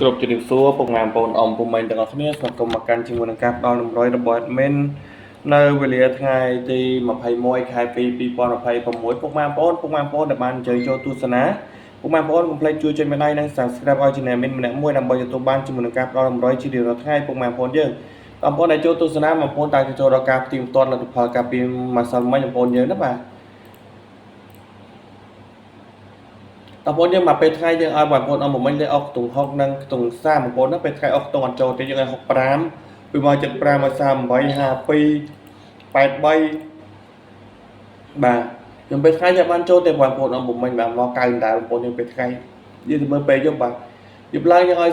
គ្រប់ជំរាបសួរពុកម៉ែបងប្អូនអ៊ំពុំម៉ែទាំងអស់គ្នាស្វាគមន៍មកកាន់ជាមួយនឹងការផ្ដល់តម្រុយរបស់ admin នៅវេលាថ្ងៃទី21ខែ2 2026ពុកម៉ែបងប្អូនដែលបានអញ្ជើញចូលទស្សនាពុកម៉ែបងប្អូនកុំភ្លេចជួយចុចមេដៃនិង Subscribe ឲ្យ Channel admin ម្នាក់មួយដើម្បីទទួលបានជាមួយនឹងការផ្ដល់តម្រុយជារៀងរាល់ថ្ងៃពុកម៉ែបងប្អូនយើងបងប្អូនដែលចូលទស្សនាបងប្អូនតែចូលដល់ការផ្ទៀងផ្ទាត់លទ្ធផលការពីម្សិលមិញបងប្អូនយើងណាបាទបងប្អូនយើងមកពេលថ្ងៃយើងឲ្យបងប្អូនអមមិញលេខអុកខ្ទង់60និងខ្ទង់30បងប្អូនណាពេលថ្ងៃអុកខ្ទង់អត់ចូលទេយើងឲ្យ65ពីមក75មក38 52 83បាទខ្ញុំពេលថ្ងៃយើងបានចូលទេបងប្អូនអមមិញបាទមក90ដែរបងប្អូនយើងពេលថ្ងៃយើងទៅមើលពេលយប់បាទយប់ឡើងយើងឲ្យ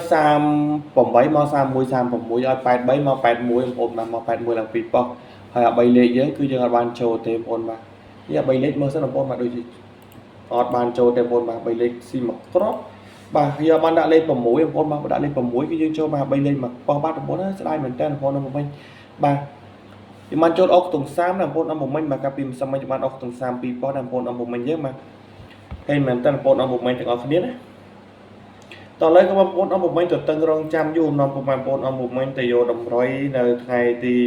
38មក31 36ឲ្យ83មក81បងប្អូនបាទមក81ឡើង2ប៉ុស្តិ៍ហើយអា3លេខយើងគឺយើងអត់បានចូលទេបងប្អូនបាទនេះអា3លេខមើលសិនបងប្អូនបាទដូចជាអត់បានចូលទេបងប្អូនបាទ3លេខស៊ីមកគ្រាប់បាទយកបានដាក់លេខ6បងប្អូនបាទដាក់លេខ6គឺយើងចូលមក3លេខមកប៉ោះបាទបងប្អូនស្ដាយមែនតើបងប្អូនមិញបាទខ្ញុំបានចូលអុកខ្ទង់30ណាបងប្អូនមិញបាទកាលពីម្សិលមិញខ្ញុំបានអុកខ្ទង់32ប៉ុស្តិ៍ណាបងប្អូនមិញយើងបាទហើយមែនតើបងប្អូនមិញទាំងអស់គ្នាណាតោះឥឡូវក៏បងប្អូនមិញទៅតឹងរងចាំយូរនាំបងប្អូនមិញទៅយកតម្រុយនៅថ្ងៃទី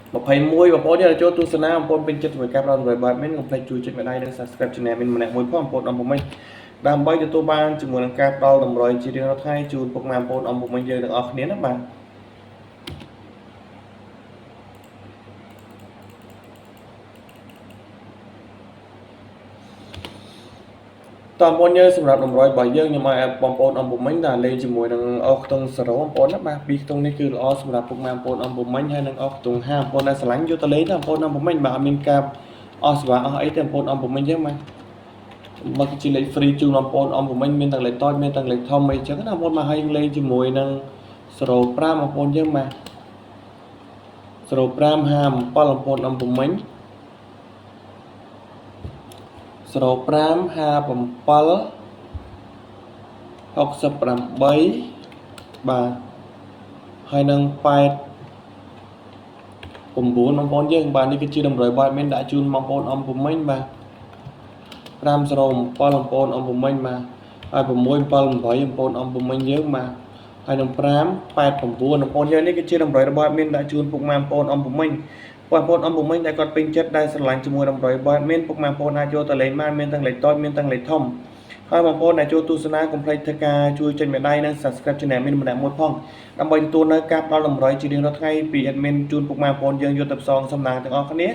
21បងប្អូនយើងចូលទស្សនាបងប្អូនពេញចិត្តជាមួយការផ្ដល់តម្រុយបាទមិនកុំភ្លេចជួយចុចមេដៃនិង Subscribe Channel មានម្នាក់មួយផងបងប្អូនមិញដើម្បីទទួលបានជាមួយនឹងការផ្ដល់តម្រុយជារៀងរាល់ថ្ងៃជូនពុកម៉ែបងប្អូនមិញយើងទាំងអស់គ្នាណាបាទតើបងប្អូនយើងសម្រាប់តម្រុយរបស់យើងខ្ញុំឲ្យបងប្អូនមិញដែលលេងជាមួយនឹងអុកខ្ទង់0បងប្អូនណាបាទពីខ្ទង់នេះគឺល្អសម្រាប់ពុកម៉ែបងប្អូនមិញហើយនឹងអុកខ្ទង់5បងប្អូនដែលស្រឡាញ់យកទៅលេងណាបងប្អូនមិញបាទអត់មានការអស់សេវាអស់អីទេបងប្អូនមិញយើងបាទមកជាលេខ free ជូនបងប្អូនមិញមានទាំងលេខតូចមានទាំងលេខធំអីចឹងណាបងប្អូនមកឲ្យលេងជាមួយនឹង05បងប្អូនយើងបាទ05 57បងប្អូនមិញ05 57 68បាទហើយនឹង8 9បងប្អូនយើងបាទនេះគឺជាតម្រុយបាទមានដាក់ជូនបងប្អូនមិញបាទ507បងប្អូនមិញបាទហើយ678បងប្អូនមិញយើងបាទហើយនឹង5 89បងប្អូនយើងនេះគឺជាតម្រុយរបស់មានដាក់ជូនពុកម៉ែបងប្អូនមិញបងប្អូនមិញដែលគាត់ពេញចិត្តដែលស្រឡាញ់ជាមួយតម្រុយបាទមានពុកម៉ែបងប្អូនអាចយកទៅលេងបានមានទាំងលេខតូចមានទាំងលេខធំហើយបងប្អូនដែលចូលទស្សនាកុំភ្លេចធ្វើការជួយចុចមេដៃនិង Subscribe Channel មានម្នាក់មួយផងដើម្បីទទួលនៅការផ្ដល់តម្រុយជារៀងរាល់ថ្ងៃពី admin ជូនពុកម៉ែបងប្អូនយើងយកទៅផ្សងសំណាងទាំងអស់គ្នា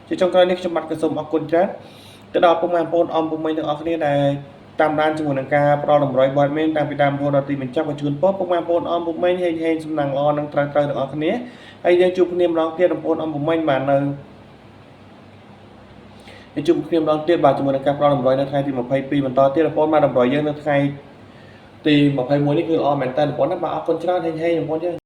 ជាចុងក្រោយនេះខ្ញុំបាទក៏សូមអរគុណច្រើនទៅដល់ពុកម៉ែបងប្អូនមិញទាំងអស់គ្នាដែលតាមដានជាមួយនឹងការផ្ដល់តម្រុយបាទមានតាំងពីដើមរហូតដល់ទីបញ្ចប់ក៏ជូនពរពុកម៉ែបងប្អូនមិញហេងសំណាងល្អនិងត្រូវទាំងអស់គ្នាហើយយើងជួបគ្នាម្ដងទៀតបងប្អូនមិញបាទនៅជួបគ្នាម្ដងទៀតបាទជាមួយនឹងការផ្ដល់តម្រុយនៅថ្ងៃទី22បន្តទៀតបងប្អូនបាទតម្រុយយើងនៅថ្ងៃទី21នេះគឺល្អមែនតើបងប្អូនណាបាទអរគុណច្រើនហេងបងប្អូនយើង